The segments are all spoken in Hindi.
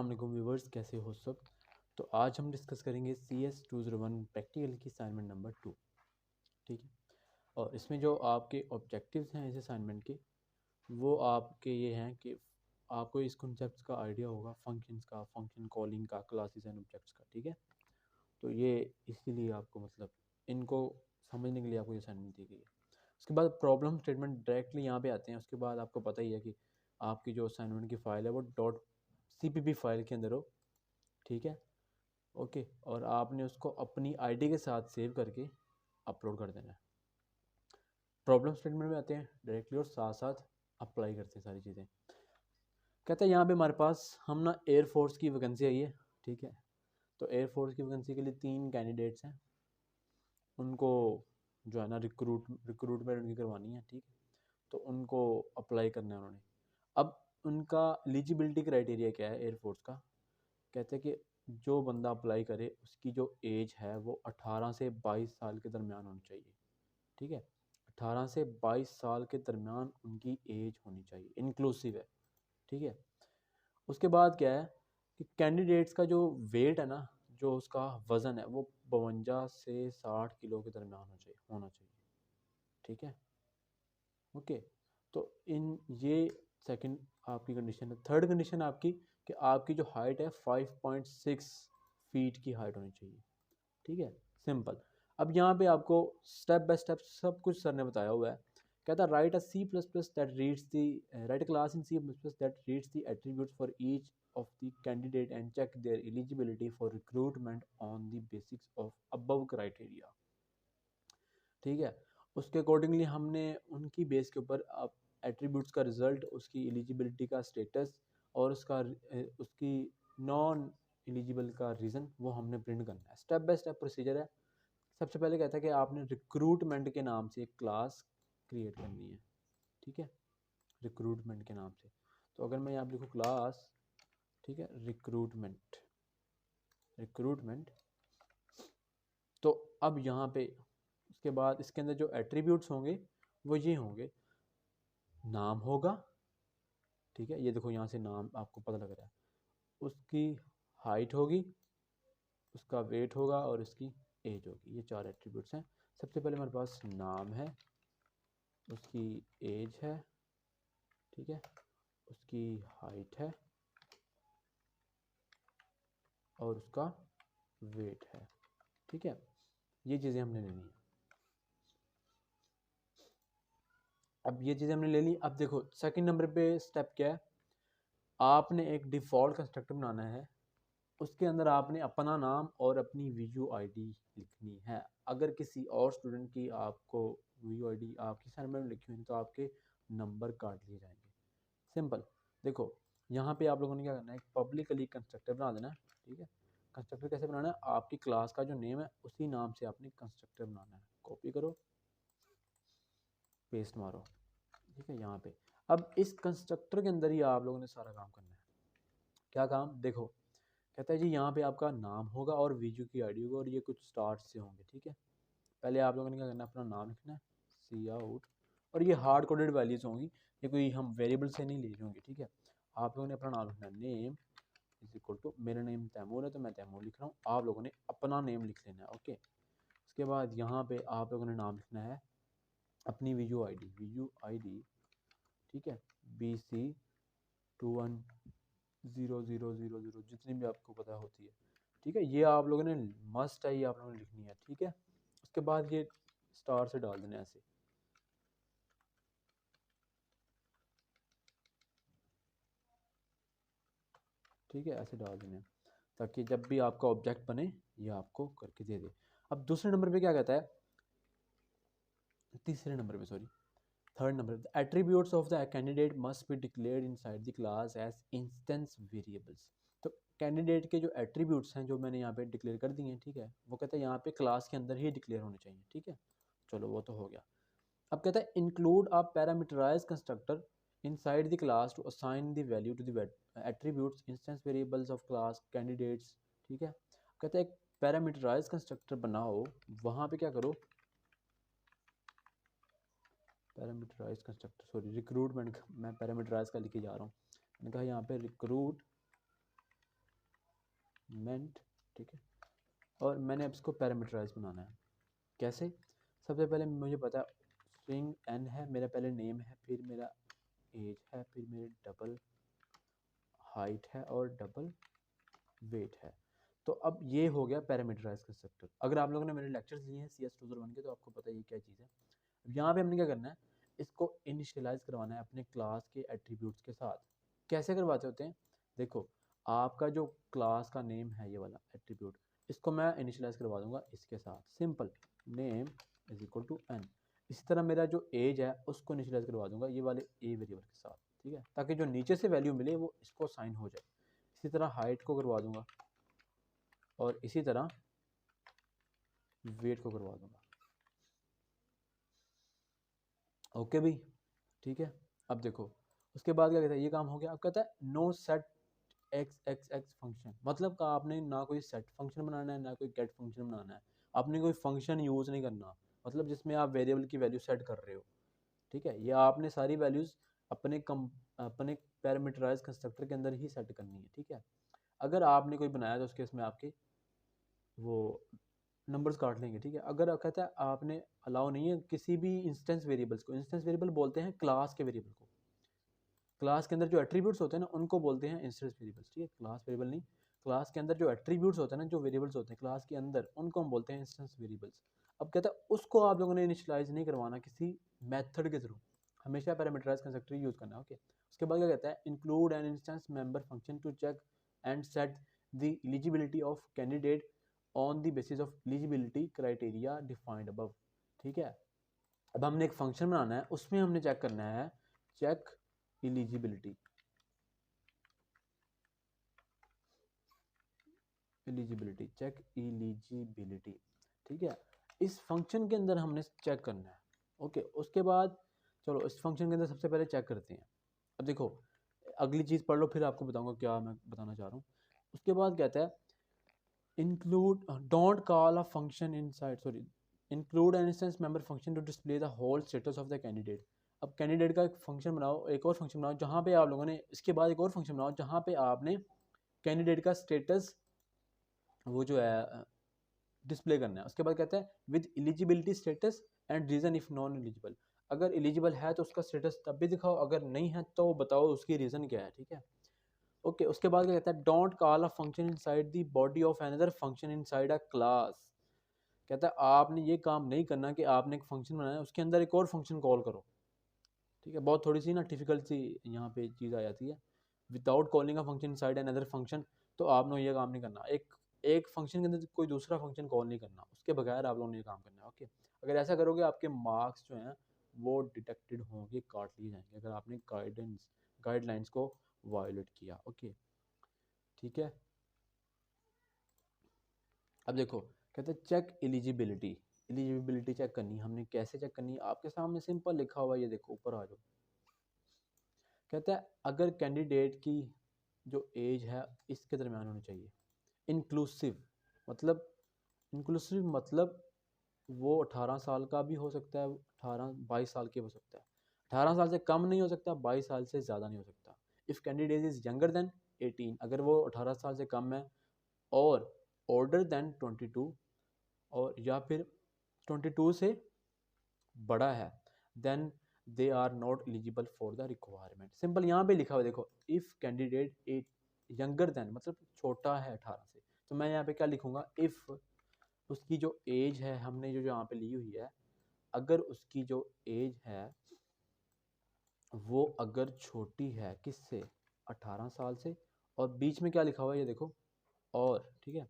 अस्सलाम वालेकुम व्यूवर्स, कैसे हो सब। तो आज हम डिस्कस करेंगे CS201 प्रैक्टिकल की असाइनमेंट नंबर 2। ठीक है, और इसमें जो आपके ऑब्जेक्टिव्स हैं इस असाइनमेंट के, वो आपके ये हैं कि आपको इस कॉन्सेप्ट का आइडिया होगा, फंक्शंस का, फंक्शन कॉलिंग का, क्लासेस एंड ऑब्जेक्ट्स का। ठीक है, तो ये इसीलिए आपको मतलब इनको समझने के लिए आपको ये असाइनमेंट दी गई है। उसके बाद प्रॉब्लम स्टेटमेंट डायरेक्टली यहाँ पे आते हैं। उसके बाद आपको पता ही है कि आपकी जो असाइनमेंट की फ़ाइल है वो .cpp फाइल के अंदर हो। ठीक है, ओके, और आपने उसको अपनी आईडी के साथ सेव करके अपलोड कर देना है। प्रॉब्लम स्टेटमेंट में आते हैं डायरेक्टली और साथ साथ अप्लाई करते हैं सारी चीज़ें। कहते हैं यहाँ पे हमारे पास हम ना एयरफोर्स की वैकेंसी आई है। ठीक है, तो एयरफोर्स की वैकेंसी के लिए 3 कैंडिडेट्स हैं, उनको जो है ना रिक्रूटमेंट उनकी करवानी है। ठीक है, तो उनको अप्लाई करना है उन्होंने। अब उनका एलिजिबिलिटी क्राइटेरिया क्या है एयरफोर्स का। कहते हैं कि जो बंदा अप्लाई करे उसकी जो एज है वो 18 से 22 साल के दरमियान होनी चाहिए। ठीक है, 18 से 22 साल के दरमियान उनकी एज होनी चाहिए, इंक्लूसिव है। ठीक है, उसके बाद क्या है कि कैंडिडेट्स का जो वेट है ना, जो उसका वज़न है वो 52 से 60 किलो के दरमियान होना चाहिए। ठीक है, ओके, तो इन ये सेकंड आपकी कंडीशन है। थर्ड कंडीशन आपकी कि आपकी जो हाइट है 5.6 फीट की हाइट होनी चाहिए। ठीक है, सिंपल। अब यहाँ पे आपको स्टेप बाय स्टेप सब कुछ सर ने बताया हुआ है। कहता है write a C plus plus that reads the write a class in C plus plus that reads the attributes for each of the candidate and check their eligibility for recruitment on the basics of above criteria. ठीक है, उसके अकॉर्डिंगली हमने उनकी बेस के ऊपर अब एट्रीब्यूट्स का रिजल्ट, उसकी एलिजिबिलिटी का स्टेटस और उसकी नॉन एलिजिबल का रीज़न वो हमने प्रिंट करना है। स्टेप बाय स्टेप प्रोसीजर है। सबसे पहले कहता है कि आपने रिक्रूटमेंट के नाम से एक क्लास क्रिएट करनी है। ठीक है, रिक्रूटमेंट के नाम से। तो अगर मैं यहाँ पर लिखूँ क्लास, ठीक है, रिक्रूटमेंट, तो अब यहाँ पे उसके बाद इसके अंदर जो एट्रीब्यूट्स होंगे वो ये होंगे, नाम होगा। ठीक है, ये देखो यहाँ से नाम आपको पता लग रहा है। उसकी हाइट होगी, उसका वेट होगा और उसकी एज होगी। ये 4 एट्रीब्यूट्स हैं। सबसे पहले हमारे पास नाम है, उसकी एज है, ठीक है, उसकी हाइट है और उसका वेट है। ठीक है, ये चीज़ें हमने लेनी है। अब ये चीज़ें हमने ले ली। अब देखो सेकंड नंबर पे स्टेप क्या है, आपने एक डिफ़ॉल्ट कंस्ट्रक्टर बनाना है। उसके अंदर आपने अपना नाम और अपनी वीयू आईडी लिखनी है। अगर किसी और स्टूडेंट की आपको वीयू आईडी आपकी असाइनमेंट में लिखी हुई तो आपके नंबर काट लिए जाएंगे। सिंपल। देखो यहाँ पे आप लोगों ने क्या करना है, एक पब्लिकली कंस्ट्रक्टर बना देना है। ठीक है, कंस्ट्रक्टर कैसे बनाना है, आपकी क्लास का जो नेम है उसी नाम से आपने कंस्ट्रक्टर बनाना है। कॉपी करो, पेस्ट मारो। ठीक है, यहाँ पे अब इस कंस्ट्रक्टर के अंदर ही आप लोगों ने सारा काम करना है। क्या काम, देखो कहता है जी यहाँ पे आपका नाम होगा और वीजू की आईडी होगा और ये कुछ स्टार्ट से होंगे। ठीक है, पहले आप लोगों ने क्या करना है, अपना नाम लिखना है, सी आउट, और ये हार्ड कोडेड वैल्यूज होंगी, ये कोई हम वेरिएबल से नहीं ले रहे होंगे। ठीक है, आप लोगों ने अपना नाम लिखना है, नेम इज इक्वल टू, मेरा नेम तैमूर है तो मैं तैमूर लिख रहा हूँ, आप लोगों ने अपना नेम लिख लेना है। ओके, उसके बाद यहाँ पे आप लोगों ने नाम लिखना है अपनी वीजू आईडी। ठीक है, BC210000 जितनी भी आपको पता होती है। ठीक है, ये आप लोगों ने मस्ट है, ये आप लोगों ने लिखनी है। ठीक है, उसके बाद ये स्टार से डाल देना ऐसे। ठीक है, ऐसे डाल देना ताकि जब भी आपका ऑब्जेक्ट बने ये आपको करके दे दे। अब दूसरे नंबर पे क्या कहता है, तीसरे नंबर पे सॉरी, थर्ड नंबर पे, attributes of the candidate must be declared inside the class as instance variables. तो कैंडिडेट के जो एट्रीब्यूट्स हैं जो मैंने यहाँ पे डिक्लेयर कर दिए हैं, ठीक है, वो कहता है यहाँ पे क्लास के अंदर ही डिक्लेयर होने चाहिए। ठीक है, चलो वो तो हो गया। अब कहता है include a parameterized constructor inside the class to assign the value to the attributes instance variables of class candidates। ठीक है, कहता है एक पैरामीटराइज कंस्ट्रक्टर बनाओ, वहां पे क्या करो, पैरामीटराइज कंस्ट्रक्टर सॉरी रिक्रूटमेंट, मैं पैरामीटराइज का लिखे जा रहा हूँ। मैंने कहा यहाँ पे रिक्रूट मेंट, ठीक है। और मैंने अब इसको पैरामीटराइज बनाना है। कैसे? सबसे पहले मुझे पता है स्ट्रिंग n है, मेरा पहले नेम है, फिर मेरा एज है, फिर मेरे डबल हाइट है और डबल वेट है। तो अब ये हो गया पैरामीटराइज कंस्ट्रक्टर। अगर आप लोगों ने मेरे लेक्चर्स लिए हैं CS201 के तो आपको पता है ये क्या चीज़ है। अब यहाँ पे हमने क्या करना है, इसको इनिशियलाइज करवाना है अपने क्लास के एट्रीब्यूट्स के साथ। कैसे करवाते होते हैं? देखो, आपका जो क्लास का नेम है, ये वाला एट्रीब्यूट, इसको मैं इनिशियलाइज करवा दूंगा इसके साथ, simple name is equal to n। इसी तरह मेरा जो एज है उसको इनिशियलाइज करवा दूंगा ये वाले a वेरिएबल के साथ, ठीक है, ताकि जो नीचे से वैल्यू मिले वो इसको साइन हो जाए। इसी तरह हाइट को करवा दूंगा और इसी तरह वेट को करवा दूंगा। ओके भाई, ठीक है। अब देखो उसके बाद क्या कहता है, ये काम हो गया। अब कहता है no set X X X function, मतलब का आपने ना कोई सेट फंक्शन बनाना है ना कोई गेट फंक्शन बनाना है, आपने कोई फंक्शन यूज़ नहीं करना, मतलब जिसमें आप वेरिएबल की वैल्यू सेट कर रहे हो, ठीक है। ये आपने सारी वैल्यूज़ अपने पैरामीटराइज कंस्ट्रक्टर के अंदर ही सेट करनी है, ठीक है। अगर आपने कोई बनाया तो उसके इसमें आपके वो नंबर्स काट लेंगे, ठीक है। अगर आप कहता है आपने अलाउ नहीं है किसी भी इंस्टेंस वेरिएबल्स को, इंस्टेंस वेरिएबल बोलते हैं क्लास के वेरिएबल को, क्लास के अंदर जो एट्रीब्यूट्स होते हैं ना उनको बोलते हैं इंस्टेंस वेरिएबल्स, ठीक है, क्लास वेरिएबल नहीं। क्लास के अंदर जो एट्रीब्यूट्स होते हैं ना, जो वेरिएबल्स होते हैं क्लास के अंदर, उनको हम बोलते हैं इंस्टेंस वेरिएबल्स। अब कहता है उसको आप लोगों ने इनिशियलाइज नहीं करवाना किसी मेथड के थ्रू, हमेशा पैरामीटराइज कंस्ट्रक्टर यूज करना है, ओके। उसके बाद क्या कहता है, include an instance member function to check and set the eligibility of candidate on the basis of eligibility criteria defined above, ठीक है। अब हमने एक फंक्शन बनाना है, उसमें हमने चेक करना है, check eligibility, eligibility, check eligibility, ठीक है। इस फंक्शन के अंदर हमने चेक करना है, ओके। उसके बाद चलो इस फंक्शन के अंदर सबसे पहले चेक करते हैं। अब देखो अगली चीज़ पढ़ लो फिर आपको बताऊंगा क्या मैं बताना चाह रहा हूँ। उसके बाद कहता है include don't call a function inside, sorry, include an instance member function to display the whole status of the candidate। अब कैंडिडेट का एक फंक्शन बनाओ, एक और फंक्शन बनाओ जहाँ पे आप लोगों ने, इसके बाद एक और फंक्शन बनाओ जहाँ पे आपने कैंडिडेट का स्टेटस वो जो है डिस्प्ले करना है। उसके बाद कहता है with eligibility status and reason if non eligible, अगर एलिजिबल है तो उसका स्टेटस तब भी दिखाओ, अगर नहीं है तो बताओ उसकी रीज़न क्या है, ठीक है, ओके। उसके बाद क्या कहता है, don't call a function inside the body of another function inside a class. कहता है आपने ये काम नहीं करना कि आपने एक फंक्शन बनाया उसके अंदर एक और फंक्शन कॉल करो, ठीक है। बहुत थोड़ी सी ना डिफिकल्ट सी यहाँ पे चीज़ आ जाती है, without calling a function inside another function. तो आपने ये काम नहीं करना, एक फंक्शन के अंदर कोई दूसरा फंक्शन कॉल नहीं करना, उसके बगैर आप लोगों ने ये काम करना है, ओके। अगर ऐसा करोगे आपके मार्क्स जो हैं वो डिटेक्टेड होंगे, काट लिए जाएंगे अगर आपने गाइडलाइंस को वायोलेट किया, ओके, ठीक है। अब देखो कहते हैं चेक एलिजिबिलिटी, एलिजिबिलिटी चेक करनी है हमने, कैसे चेक करनी है आपके सामने सिंपल लिखा हुआ है, ये देखो ऊपर आ जाओ। कहता है अगर कैंडिडेट की जो एज है इसके दरमियान होनी चाहिए, इंक्लूसिव, मतलब इंक्लूसिव मतलब वो 18 साल का भी हो सकता है, 18-22 साल के हो सकता है, 18 साल से कम नहीं हो सकता, 22 साल से ज़्यादा नहीं हो सकता। If candidate is younger than 18, अगर वो 18 साल से कम है, और older देन 22, और या फिर 22 से बड़ा है, then they are not eligible for the requirement. Simple यहाँ पे लिखा हुआ देखो, if candidate at younger than मतलब छोटा है 18 से, तो मैं यहाँ पे क्या लिखूँगा, इफ़ उसकी जो एज है हमने जो यहाँ पे ली हुई है, अगर उसकी जो एज है वो अगर छोटी है किससे, 18 साल से, और बीच में क्या लिखा हुआ है ये देखो, और, ठीक है,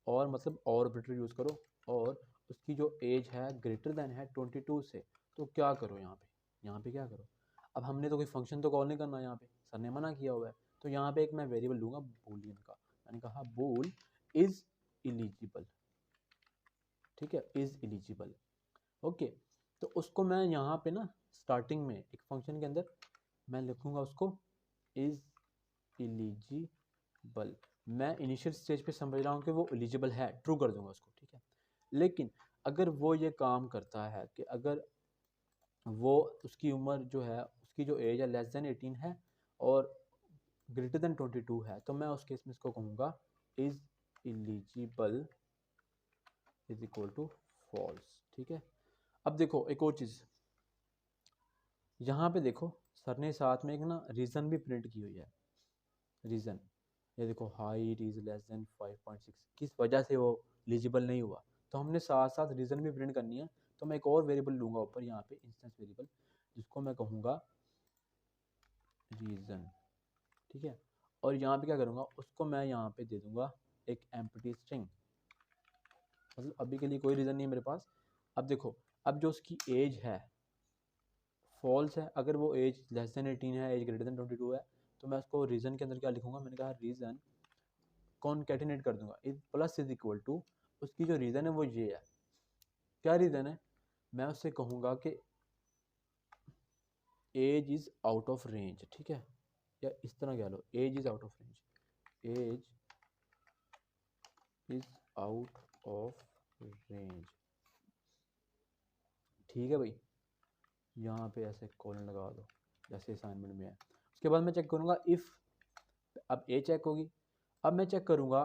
और मतलब और ऑपरेटर यूज़ करो, और उसकी जो एज है ग्रेटर देन है 22 से, तो क्या करो यहाँ पे क्या करो। अब हमने तो कोई फंक्शन तो कॉल नहीं करना यहाँ पे, सर ने मना किया हुआ है, तो यहाँ पे एक मैं वेरिएबल लूँगा बूलियन का, मैंने कहा बूल इज़ एलिजिबल, ठीक है, इज़ एलिजिबल, ओके। तो उसको मैं यहाँ पे ना स्टार्टिंग में एक फंक्शन के अंदर मैं लिखूँगा उसको इज़ एलिजिबल, मैं इनिशियल स्टेज पे समझ रहा हूँ कि वो एलिजिबल है, ट्रू कर दूंगा उसको, ठीक है। लेकिन अगर वो ये काम करता है कि अगर वो उसकी उम्र जो है, उसकी जो एज है लेस देन 18 है और ग्रेटर देन 22 है, तो मैं उस केस में इसको कहूँगा is eligible is equal to false. ठीक है, अब देखो एक और चीज़, यहाँ पे देखो सर ने साथ में एक ना रीज़न भी प्रिंट की हुई है। रीज़न ये देखो, हाइट इज़ लेस देन 5.6, किस वजह से वो एलिजिबल नहीं हुआ। तो हमने साथ साथ रीज़न भी प्रिंट करनी है। तो मैं एक और वेरिएबल लूँगा ऊपर यहाँ पे, इंस्टेंस वेरिएबल, जिसको मैं कहूँगा रीज़न। ठीक है, और यहाँ पे क्या करूँगा, उसको मैं यहाँ पे दे दूँगा एक एम्प्टी स्ट्रिंग, मतलब अभी के लिए कोई रीज़न नहीं है मेरे पास। अब देखो, अब जो उसकी एज है फॉल्स है, अगर वो एज लेस देन 18 है, एज ग्रेटर देन 22 है, तो मैं उसको रीज़न के अंदर क्या लिखूंगा, मैंने कहा रीज़न कॉन्कैटिनेट कर दूंगा, is plus is equal to, उसकी जो रीज़न है वो ये है। क्या रीज़न है, मैं उससे कहूँगा कि age is out of range. ठीक है, या इस तरह कह लो, age is out of range, age is out of range. ठीक है भाई, यहाँ पे ऐसे कॉलन लगा दो जैसे असाइनमेंट में है। उसके बाद मैं चेक करूँगा इफ़, अब एज चेक होगी। अब मैं चेक करूँगा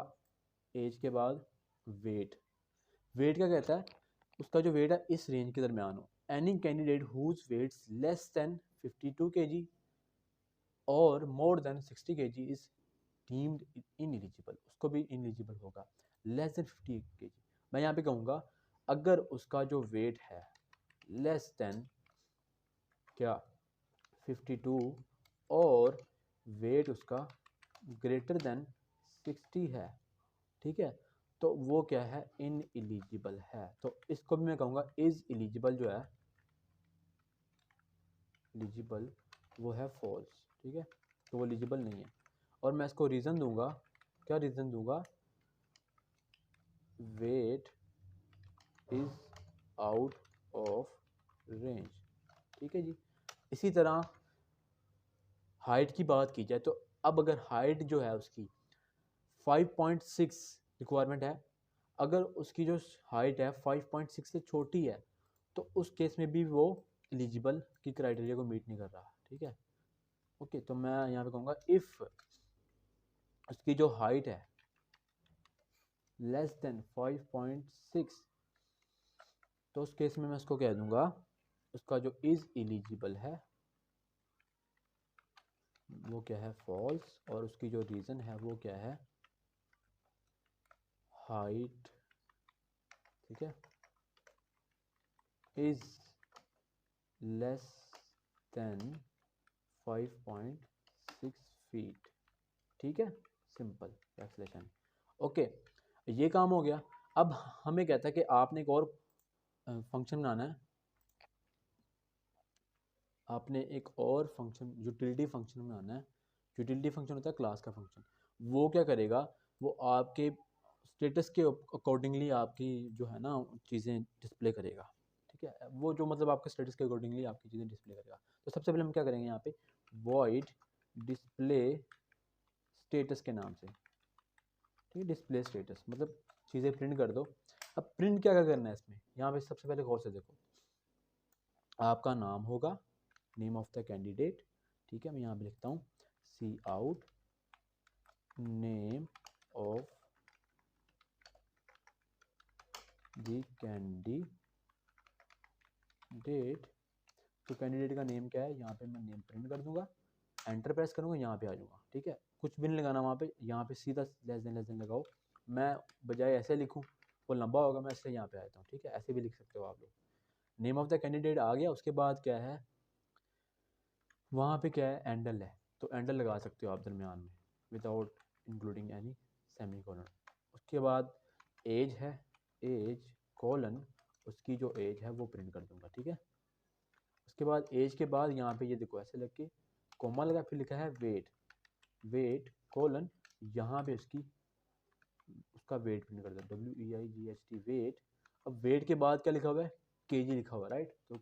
एज के बाद वेट। वेट क्या कहता है, उसका जो वेट है इस रेंज के दरमियान हो। Any candidate who weighs less than 52 kg और more than 60 kg is deemed ineligible, उसको भी इनएलिजिबल होगा। लेस देन 50 kg, मैं यहाँ पे कहूँगा अगर उसका जो वेट है लेस देन क्या 52 और वेट उसका ग्रेटर देन 60 है, ठीक है, तो वो क्या है, इन एलिजिबल है। तो इसको भी मैं कहूँगा इज एलिजिबल, जो है एलिजिबल वो है फॉल्स। ठीक है, तो वो एलिजिबल नहीं है। और मैं इसको रीज़न दूंगा, क्या रीज़न दूंगा, weight is out of range. ठीक है जी। इसी तरह हाइट की बात की जाए, तो अब अगर हाइट जो है उसकी 5.6 रिक्वायरमेंट है, अगर उसकी जो हाइट है 5.6 से छोटी है, तो उस केस में भी वो एलिजिबल की क्राइटेरिया को मीट नहीं कर रहा। ठीक है, ओके, तो मैं यहाँ पे कहूँगा इफ़ उसकी जो हाइट है लेस देन 5.6, तो उस केस में मैं उसको कह दूँगा उसका जो इज़ एलिजिबल है वो क्या है, फॉल्स, और उसकी जो रीज़न है वो क्या है, हाइट, ठीक है, इज लेस देन 5.6 फीट। ठीक है, सिंपल एक्सलेशन। ओके, ये काम हो गया। अब हमें कहता है कि आपने एक और फंक्शन बनाना है, आपने एक और फंक्शन यूटिलिटी फंक्शन बनाना है। यूटिलिटी फंक्शन होता है क्लास का फंक्शन। वो क्या करेगा, वो आपके स्टेटस के अकॉर्डिंगली आपकी जो है ना चीज़ें डिस्प्ले करेगा। ठीक है, वो जो मतलब आपके स्टेटस के अकॉर्डिंगली आपकी चीज़ें डिस्प्ले करेगा। तो सबसे पहले हम क्या करेंगे, यहाँ पे वॉइड डिस्प्ले स्टेटस के नाम से, ठीक है, डिस्प्ले स्टेटस मतलब चीज़ें प्रिंट कर दो। अब प्रिंट क्या क्या करना है इसमें, यहाँ पे सबसे पहले गौर से देखो, आपका नाम होगा, नेम ऑफ द कैंडिडेट। ठीक है, मैं यहाँ पे लिखता हूँ see out name of the candidate. तो कैंडिडेट का नेम क्या है, यहाँ पे मैं नेम प्रिंट कर दूंगा, एंटर प्रेस करूँगा, यहाँ पे आ जाऊँगा। ठीक है, कुछ भी नहीं लगाना वहाँ पे, यहाँ पे सीधा लेस देन लगाओ। मैं बजाय ऐसे लिखूँ वो लंबा होगा, मैं इसलिए यहाँ पे आता हूँ। ठीक है, ऐसे भी लिख सकते हो आप लोग। नेम ऑफ द कैंडिडेट आ गया, उसके बाद क्या है, वहाँ पे क्या है, एंडल है, तो एंडल लगा सकते हो आप दरमियान में without including any semi colon. उसके बाद एज है, एज कॉलन, उसकी जो एज है वो प्रिंट कर दूंगा। ठीक है, उसके बाद एज के बाद यहाँ पे ये देखो ऐसे लग के कोमा लगा, फिर लिखा है वेट, वेट कॉलन, यहाँ पे उसका वेट प्रिंट कर दो, WEIGHT वेट। अब वेट के बाद क्या लिखा हुआ है, केजी लिखा हुआ है, राइट, तो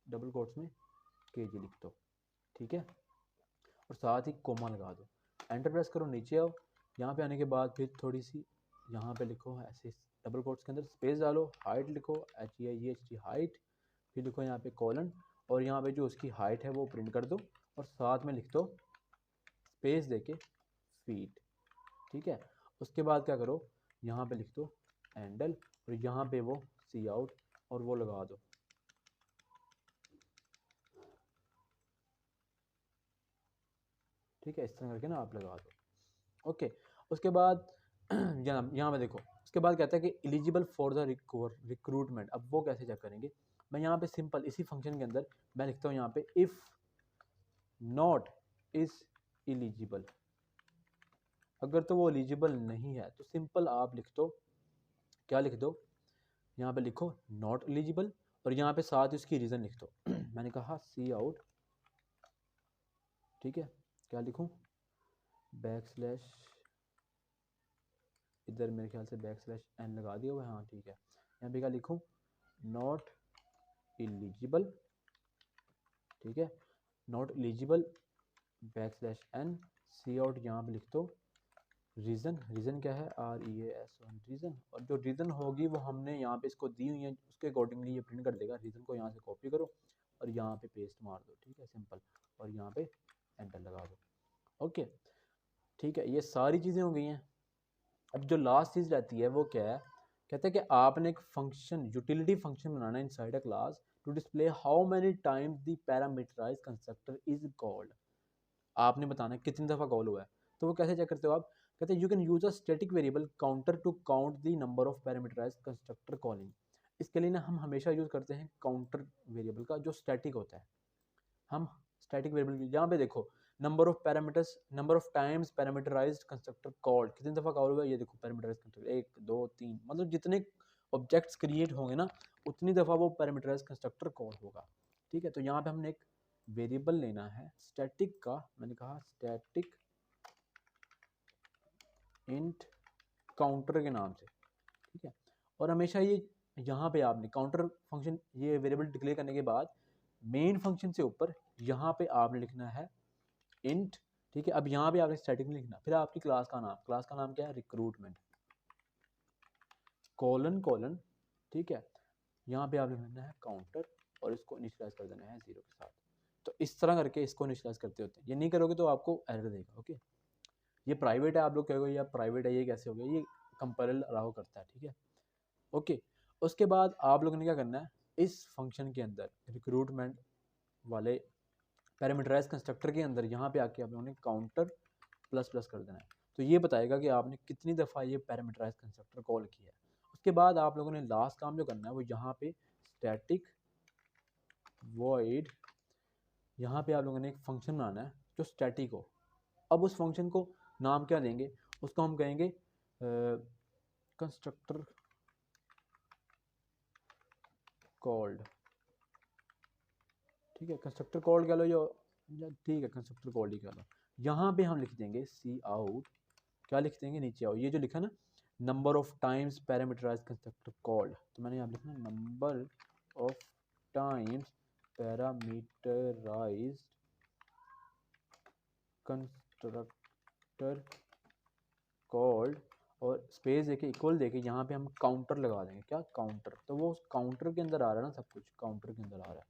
डबल कोट्स में केजी लिख दो। ठीक है, और साथ ही कोमा लगा दो, एंटर प्रेस करो, नीचे आओ, यहाँ पे आने के बाद फिर थोड़ी सी यहाँ पे लिखो ऐसे डबल कोट्स के अंदर स्पेस डालो, हाइट लिखो HEIGHT हाइट, फिर लिखो यहाँ पे कॉलन, और यहाँ पे जो उसकी हाइट है वो प्रिंट कर दो, और साथ में लिख दो स्पेस देके फीट। ठीक है, उसके बाद क्या करो, यहाँ पे लिख दो हैंडल और यहाँ पे वो सी आउट और वो लगा दो। ठीक है, इस तरह करके ना आप लगा दो। ओके, उसके बाद यहाँ पे देखो, उसके बाद कहता है कि एलिजिबल फॉर द रिक्रूटमेंट। अब वो कैसे चेक करेंगे? मैं यहाँ पे सिंपल इसी फंक्शन के अंदर मैं लिखता हूँ यहाँ पे इफ़ नॉट इज एलिजिबल। अगर तो वो एलिजिबल नहीं है तो सिंपल आप लिख दो, क्या लिख दो, यहाँ पे लिखो नॉट एलिजिबल और यहाँ पे साथ ही उसकी रीज़न लिख दो। मैंने कहा सी आउट, ठीक है, क्या लिखूँ, बैक स्लैश, इधर मेरे ख्याल से बैक स्लैश एन लगा दिया हुआ है, हाँ ठीक है। यहाँ पे क्या लिखूँ, नॉट एलिजिबल, ठीक है, not eligible backslash n, cout, यहाँ पे लिख दो रीज़न। रीज़न क्या है, REASON रीज़न। और जो रीज़न होगी वो हमने यहाँ पे इसको दी हुई है, उसके अकॉर्डिंगली ये प्रिंट कर देगा। रीज़न को यहाँ से कॉपी करो और यहाँ पे पेस्ट मार दो, ठीक है, सिंपल, और यहाँ पे एंटर लगा दो। ओके, ठीक है, ये सारी चीज़ें हो गई हैं। अब जो लास्ट चीज़ रहती है वो क्या है, कहते हैं कि आपने एक फंक्शन, यूटिलिटी फंक्शन बनाना है inside a class to display how many times the parameterized constructor is called. आपने बताना है कितनी दफ़ा कॉल हुआ है। तो वो कैसे चेक करते हो आप, कहते हैं you can use a static variable counter to count the number of parameterized constructor calling. इसके लिए ना हम हमेशा यूज़ करते हैं काउंटर वेरिएबल का जो स्टैटिक होता है। हम स्टैटिक वेरिएबल यहाँ पे देखो, number of parameters, number of times parameterized constructor called, कितनी दफ़ा कॉल हुआ है, ये देखो पैरामीटराइज्ड कंस्ट्रक्टर 1 2 3, मतलब जितने ऑब्जेक्ट्स क्रिएट होंगे ना उतनी दफ़ा वो पैरामीटराइज्ड कंस्ट्रक्टर कॉल होगा। ठीक है, तो यहाँ पे हमने एक वेरिएबल लेना है स्टैटिक का, मैंने कहा स्टैटिक इंट काउंटर के नाम से, ठीक है। और हमेशा ये यहाँ पे आपने काउंटर फंक्शन ये वेरिएबल डिक्लेयर करने के बाद मेन फंक्शन से ऊपर यहाँ पे आपने लिखना है इंट, ठीक है। अब यहाँ पे आपने स्टैटिक नहीं लिखना, फिर आपकी क्लास का नाम क्या है, रिक्रूटमेंट कोलन कोलन, ठीक है। यहाँ पे आपने लिखना है काउंटर और इसको इनिशियलाइज कर देना है 0 के साथ। तो इस तरह करके इसको इनिशियलाइज करते होते हैं। ये नहीं करोगे तो आपको एरर देगा। ओके, ये प्राइवेट है, आप लोग कहोगे यार प्राइवेट है ये कैसे हो गया, ये कंपेरल अलाउ करता है, ठीक है। ओके, उसके बाद आप लोगों ने क्या करना है, इस फंक्शन के अंदर रिक्रूटमेंट वाले पैरामीटराइज कंस्ट्रक्टर के अंदर यहाँ पे आके आप लोगों ने काउंटर प्लस प्लस कर देना है। तो ये बताएगा कि आपने कितनी दफ़ा ये पैरामीटराइज कंस्ट्रक्टर कॉल किया है। उसके बाद आप लोगों ने लास्ट काम जो करना है वो यहाँ पे स्टैटिक वॉइड, यहाँ पे आप लोगों ने एक फंक्शन बनाना है जो स्टैटिक हो। अब उस फंक्शन को नाम क्या देंगे, उसको हम कहेंगे कंस्ट्रक्टर कॉल्ड, ठीक है। कंस्ट्रक्टर कॉल्ड कह लो या ठीक है कंस्ट्रक्टर कॉल्ड ही कह लो। यहाँ पे हम लिख देंगे सी आउट, क्या लिख देंगे, नीचे आओ, ये जो लिखा ना number of times parameterize constructor called, तो मैंने यहाँ लिखना number of times parameterized constructor called और स्पेस देके इक्वल देके यहाँ पे हम काउंटर लगा देंगे, क्या काउंटर, तो वो काउंटर के अंदर आ रहा है ना, सब कुछ काउंटर के अंदर आ रहा है,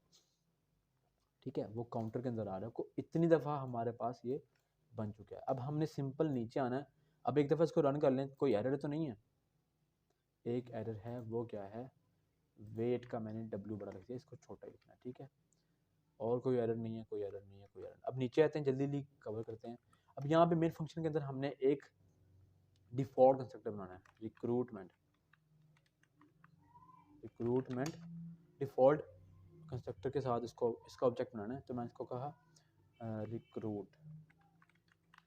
ठीक है, वो काउंटर के अंदर आ रहा है। को इतनी दफ़ा हमारे पास ये बन चुका है। अब हमने सिंपल नीचे आना है। अब एक दफ़ा इसको रन कर लें, कोई एरर तो नहीं है, एक एरर है, वो क्या है, वेट का मैंने W बड़ा रख दिया, इसको छोटा लिखना है, ठीक है। और कोई एरर नहीं है, कोई एरर नहीं है, कोई एरर। अब नीचे आते हैं, जल्दी जल्दी कवर करते हैं। अब यहाँ पे मेन फंक्शन के अंदर हमने एक डिफॉल्ट कंस्ट्रक्टर बनाना है, रिक्रूटमेंट डिफॉल्ट कंस्ट्रक्टर के साथ इसका ऑब्जेक्ट बनाना है। तो मैं इसको कहा रिक्रूट,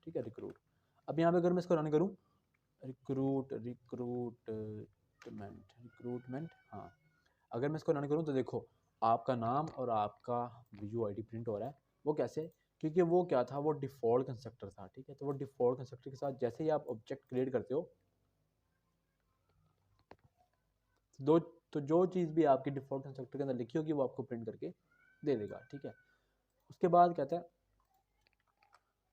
ठीक है, रिक्रूट। अब यहाँ पे अगर मैं इसको रन करूँ, रिक्रूटमेंट, हाँ, अगर मैं इसको रन करूँ तो देखो आपका नाम और आपका VUID प्रिंट हो रहा है। वो कैसे, क्योंकि वो क्या था, वो डिफ़ॉल्ट कंस्ट्रक्टर था, ठीक है। तो वो डिफ़ॉल्ट कंस्ट्रक्टर के साथ जैसे ही आप ऑब्जेक्ट क्रिएट करते हो तो जो चीज़ भी आपकी डिफ़ॉल्ट कंस्ट्रक्टर के अंदर लिखी होगी वो आपको प्रिंट करके दे देगा, ठीक है। उसके बाद कहता है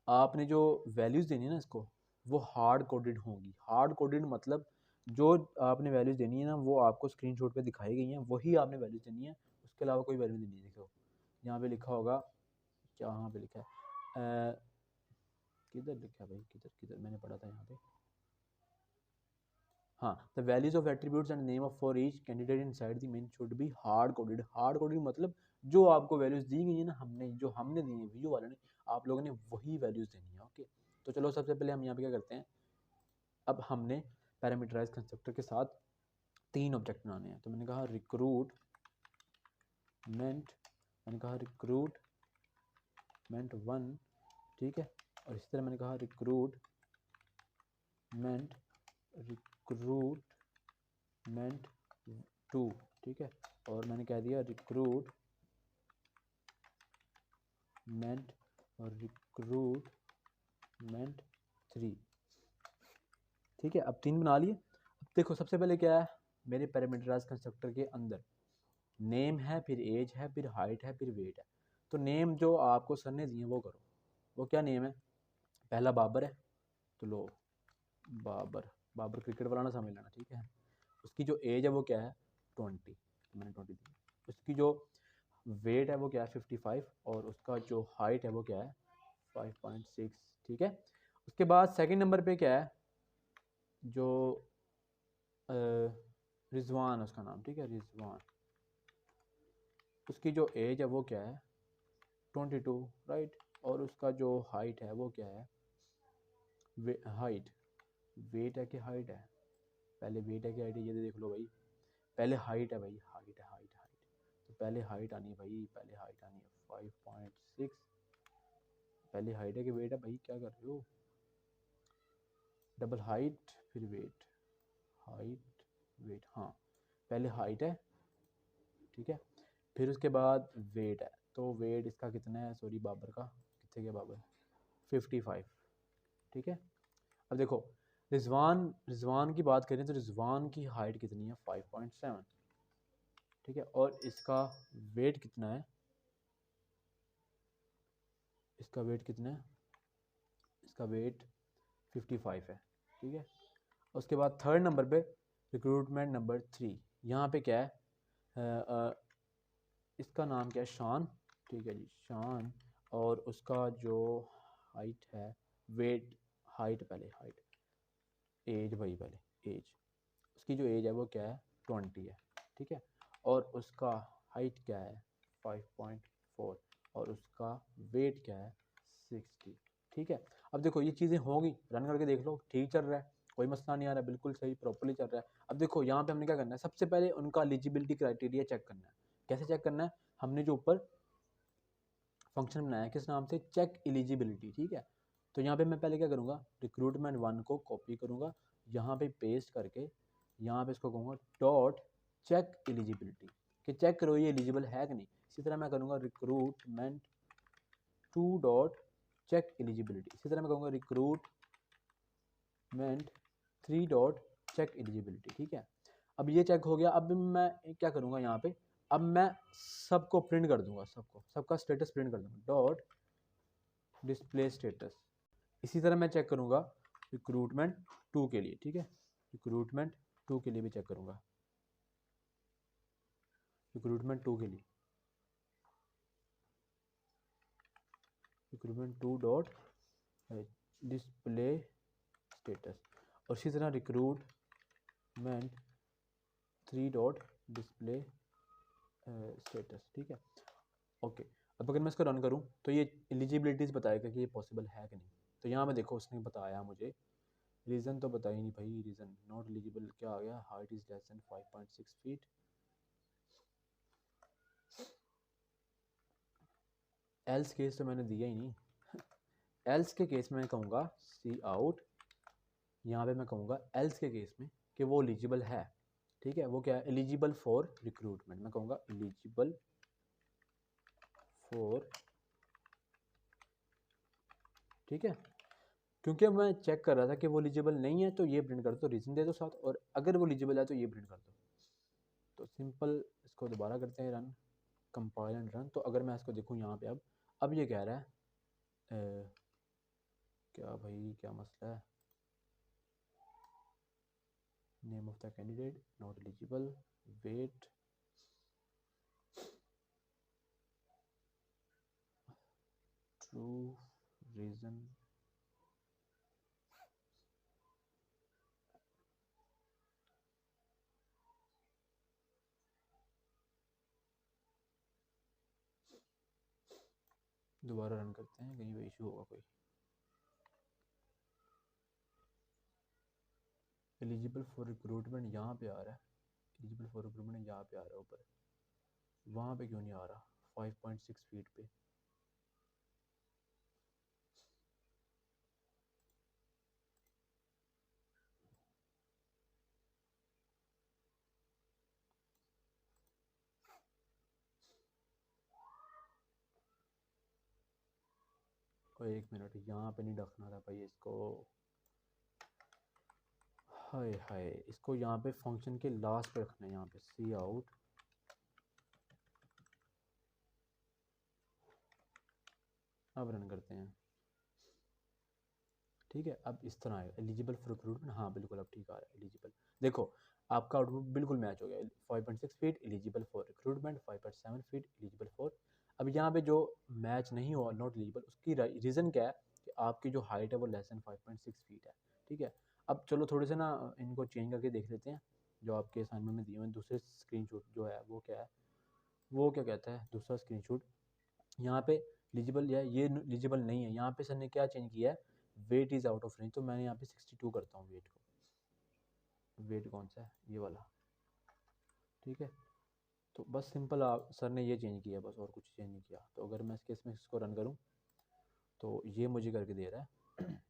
आपने जो वैल्यूज़ देनी है ना इसको, वो हार्ड कोडेड होंगी। हार्ड कोडेड मतलब जो आपने वैल्यूज़ देनी है ना वो आपको स्क्रीनशॉट पे दिखाई गई हैं, वही आपने वैल्यूज़ देनी है, उसके अलावा कोई वैल्यू नहीं है। देखो यहाँ पे लिखा होगा, यहाँ पे लिखा है किधर लिखा है भाई, किधर मैंने पढ़ा था यहाँ पे, हाँ, the values of attributes and name of for each candidate inside the main should be hard coded. Hard coded मतलब जो आपको वैल्यूज दी गई है ना, जो हमने दी है वीडियो वाले ने, आप लोगों ने वही वैल्यूज देनी है। ओके, तो चलो सबसे पहले हम यहाँ पे क्या करते हैं, अब हमने पैरामीटराइज कंस्ट्रक्टर के साथ 3 ऑब्जेक्ट बनाने हैं। तो मैंने कहा रिक्रूटमेंट, मैंने कहा रिक्रूटमेंट 1, ठीक है, और इसी तरह मैंने कहा रिक्रूटमेंट 2, ठीक है, और मैंने कह दिया रिक्रूटमेंट 3, ठीक है। अब 3 बना लिए। अब देखो सबसे पहले क्या है मेरे पैरामीटराइज कंस्ट्रक्टर के अंदर, नेम है, फिर एज है, फिर हाइट है, फिर वेट है। तो नेम जो आपको सर ने दिए वो करो। वो क्या नेम है, पहला बाबर है, तो लो बाबर, बाबर क्रिकेट वाला ना समझ लेना, ठीक है। उसकी जो एज है वो क्या है 20, तो मैंने 20 दी। उसकी जो वेट है वो क्या है 55, और उसका जो हाइट है वो क्या है 5.6, ठीक है। उसके बाद सेकंड नंबर पे क्या है, जो रिजवान उसका नाम, ठीक है, रिजवान, उसकी जो एज है वो क्या है 22, राइट, और उसका जो हाइट है वो क्या है हाइट, वेट है कि हाइट है, पहले वेट है कि हाइट है, ये देख लो भाई, पहले हाइट है भाई, हाइट है, हाइट हाइट, तो पहले हाइट आनी है भाई, पहले हाइट आनी है 5.6, पहले हाइट है कि वेट है भाई, क्या कर रहे हो, डबल हाइट फिर वेट, हाइट वेट, हाँ पहले हाइट है, ठीक है, फिर उसके बाद वेट है, तो वेट इसका कितना है, सॉरी बाबर का, कितने गया बाबर 55, ठीक है। अब देखो रिजवान की बात करें तो रिजवान की हाइट कितनी है 5.7, ठीक है, और इसका वेट कितना है, इसका वेट कितना है, इसका वेट 55 है, ठीक है। उसके बाद थर्ड नंबर पे रिक्रूटमेंट नंबर 3, यहाँ पे क्या है इसका नाम क्या है शान, ठीक है जी शान, और उसका जो हाइट है वेट, हाइट पहले हाइट, एज भाई पहले एज, उसकी जो एज है वो क्या है 20 है, ठीक है, और उसका हाइट क्या है 5.4, और उसका वेट क्या है 60, ठीक है। अब देखो ये चीज़ें होंगी, रन करके देख लो, ठीक चल रहा है, कोई मसला नहीं आ रहा, बिल्कुल सही प्रॉपर्ली चल रहा है। अब देखो यहाँ पे हमने क्या करना है, सबसे पहले उनका एलिजिबिलिटी क्राइटेरिया चेक करना है। कैसे चेक करना है, हमने जो ऊपर फंक्शन बनाया किस नाम से, चेक एलिजिबिलिटी, ठीक है। तो यहाँ पे मैं पहले क्या करूँगा, रिक्रूटमेंट 1 को कॉपी करूँगा, यहाँ पे पेस्ट करके यहाँ पे इसको कहूँगा डॉट चेक एलिजिबिलिटी, कि चेक करो ये एलिजिबल है कि नहीं। इसी तरह मैं करूँगा रिक्रूटमेंट 2 डॉट चेक एलिजिबिलिटी, इसी तरह मैं कहूँगा रिक्रूटमेंट 3 डॉट चेक एलिजिबिलिटी, ठीक है। अब ये चेक हो गया। अब मैं क्या करूँगा यहाँ पे, अब मैं सबको प्रिंट कर दूंगा, सबका स्टेटस प्रिंट कर दूंगा डॉट डिस्प्ले स्टेटस। इसी तरह मैं चेक करूँगा रिक्रूटमेंट 2 के लिए, ठीक है, रिक्रूटमेंट 2 के लिए भी चेक करूँगा, रिक्रूटमेंट 2 के लिए रिक्रूटमेंट 2 डॉट डिस्प्ले स्टेटस, और इसी तरह रिक्रूटमेंट 3 डॉट डिस्प्ले स्टेटस, ठीक है, ओके। अब अगर मैं इसको रन करूँ तो ये एलिजिबिलिटीज़ बताएगा कि ये पॉसिबल है कि नहीं। तो यहाँ में देखो उसने बताया मुझे, रीज़न तो बताया ही नहीं भाई, रीज़न नॉट एलिजिबल क्या आ गया, height is less than 5.6 feet, else case तो मैंने दिया ही नहीं। एल्स के केस में मैं कहूँगा सी आउट, यहाँ पे मैं कहूँगा एल्स के केस में कि वो एलिजिबल है, ठीक है, वो क्या है एलिजिबल फॉर रिक्रूटमेंट, मैं कहूँगा एलिजिबल फॉर, ठीक है, क्योंकि मैं चेक कर रहा था कि वो एलिजिबल नहीं है, तो ये प्रिंट कर दो, रीज़न दे दो साथ, और अगर वो एलिजिबल है तो ये प्रिंट कर दो। तो सिंपल इसको दोबारा करते हैं रन, कंपाइल एंड रन। तो अगर मैं इसको देखूँ यहाँ पे, अब ये कह रहा है क्या भाई क्या मसला है, name of the candidate not eligible, weight, true, reason, दोबारा रन करते हैं, कहीं पे इशू होगा कोई। एलिजिबल फॉर रिक्रूटमेंट यहाँ पे आ रहा है, एलिजिबल फॉर रिक्रूटमेंट यहाँ पे आ रहा है ऊपर, वहाँ पे क्यों नहीं आ रहा 5.6 फीट पे। और 1 मिनट, यहाँ पे नहीं रखना था भाई इसको, हाय हाय, इसको यहाँ पे फंक्शन के लास्ट पे रखना है, यहाँ पे सी आउट। अब रन करते हैं, ठीक है। अब इस तरह आएगा एलिजिबल फॉर रिक्रूटमेंट, हाँ बिल्कुल अब ठीक आ रहा है एलिजिबल। देखो आपका आउटपुट बिल्कुल मैच हो गया, 5.6 feet eligible for recruitment, 5.7 feet eligible for. अब यहाँ पे जो मैच नहीं हुआ, नॉट एलिजिबल, उसकी रीज़न क्या है कि आपकी जो हाइट है वो लेस देन 5.6 फीट है, ठीक है। अब चलो थोड़े से ना इनको चेंज करके देख लेते हैं, जो आपके असाइनमेंट में दिए हुए हैं। दूसरे स्क्रीनशॉट जो है वो क्या है, वो क्या कहता है दूसरा स्क्रीनशॉट, यहाँ पे एलिजिबल है, ये एलिजिबल नहीं है। यहाँ पे सर ने क्या चेंज किया है, weight is out of range, तो मैंने यहाँ पे 62 करता हूँ वेट को। वेट कौन सा है, ये वाला, ठीक है। तो बस सिंपल आप सर ने ये चेंज किया बस, और कुछ चेंज नहीं किया। तो अगर मैं इसके इसमें इसको रन करूँ तो ये मुझे करके दे रहा है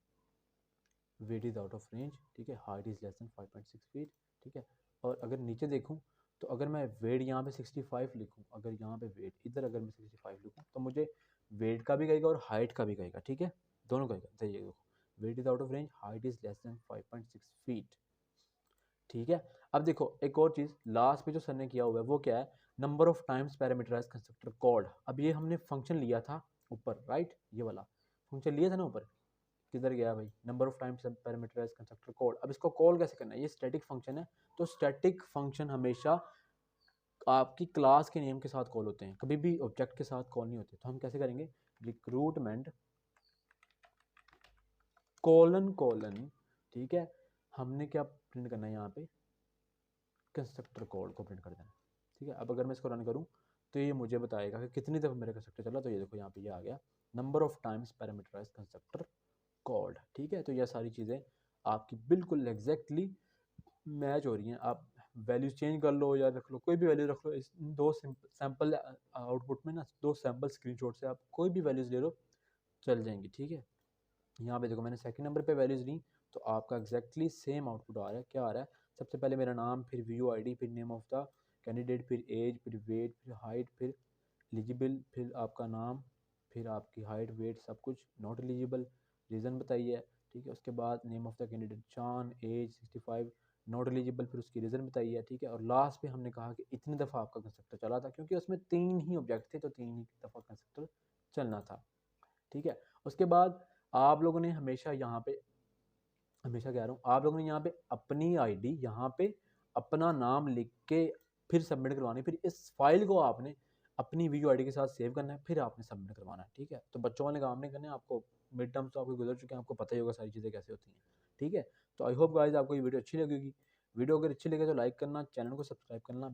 weight is out of range, ठीक है, height is less than 5.6 feet, ठीक है। और अगर नीचे देखूँ तो अगर मैं वेट यहाँ पे 65 लिखूँ, अगर यहाँ पे वेट इधर अगर मैं 65 लिखूँ तो मुझे वेट का भी कहेगा और हाइट का भी कहेगा, ठीक है, दोनों कहेगा। तो ये देखो weight is out of range, height is less than 5.6 feet, ठीक है। अब देखो एक और चीज़ लास्ट पे जो सर ने किया हुआ है वो क्या है, number of times parameterize constructor called. अब ये हमने फंक्शन लिया था ऊपर, राइट, ये वाला फंक्शन लिया था ना ऊपर, किधर गया भाई, number of times parameterize constructor call. अब इसको कॉल कैसे करना है, ये स्टैटिक फंक्शन है, तो स्टैटिक फंक्शन हमेशा आपकी क्लास के नेम के साथ कॉल होते हैं, कभी भी ऑब्जेक्ट के साथ कॉल नहीं होते। तो हम कैसे करेंगे, रिक्रूटमेंट कॉलन कॉलन, ठीक है, हमने क्या प्रिंट करना है यहाँ पे, कंस्ट्रक्टर कॉल को प्रिंट कर देना, ठीक है। अब अगर मैं इसको रन करूँ तो ये मुझे बताएगा कि कितनी दफ़ा मेरा कंस्ट्रक्टर चला। तो ये देखो यहाँ पे ये आ गया, number of times parameterize constructor called, ठीक है। तो ये सारी चीज़ें आपकी बिल्कुल एग्जैक्टली मैच हो रही हैं। आप वैल्यूज चेंज कर लो या रख लो, कोई भी वैल्यू रख लो, इस दो सैम्पल आउटपुट में ना, दो सैम्पल स्क्रीनशॉट से आप कोई भी वैल्यूज ले लो, चल जाएंगी, ठीक है। यहाँ पे देखो मैंने सेकंड नंबर पे वैल्यूज ली, तो आपका एग्जैक्टली सेम आउटपुट आ रहा है। क्या आ रहा है, सबसे पहले मेरा नाम, फिर व्यू आईडी, फिर नेम ऑफ द कैंडिडेट, फिर एज, फिर वेट, फिर हाइट, फिर एलिजिबल, फिर आपका नाम, फिर आपकी हाइट वेट सब कुछ, नॉट एलिजिबल, रीज़न बताइए, ठीक है। उसके बाद name of the candidate Chan, age 65, not eligible, फिर उसकी रीज़न बताइए, ठीक है। और लास्ट पे हमने कहा कि इतनी दफ़ा आपका कंस्ट्रक्टर चला था, क्योंकि उसमें 3 ही ऑब्जेक्ट थे तो 3 ही दफ़ा कंस्ट्रक्टर चलना था, ठीक है। उसके बाद आप लोगों ने हमेशा यहाँ पे, हमेशा कह रहा हूँ, आप लोगों ने यहाँ पे अपनी आईडी, यहाँ पे अपना नाम लिख के फिर सबमिट करवानी, फिर इस फाइल को आपने अपनी वीडियो आईडी के साथ सेव करना है, फिर आपने सबमिट करवाना है, ठीक है। तो बच्चों वाले काम नहीं करने, आपको मिड टर्म्स तो आपको गुजर चुके हैं, आपको पता ही होगा सारी चीज़ें कैसे होती हैं, ठीक है। तो आई होप गाइस आपको ये वीडियो अच्छी लगेगी। वीडियो अगर अच्छी लगे तो लाइक करना, चैनल को सब्सक्राइब करना।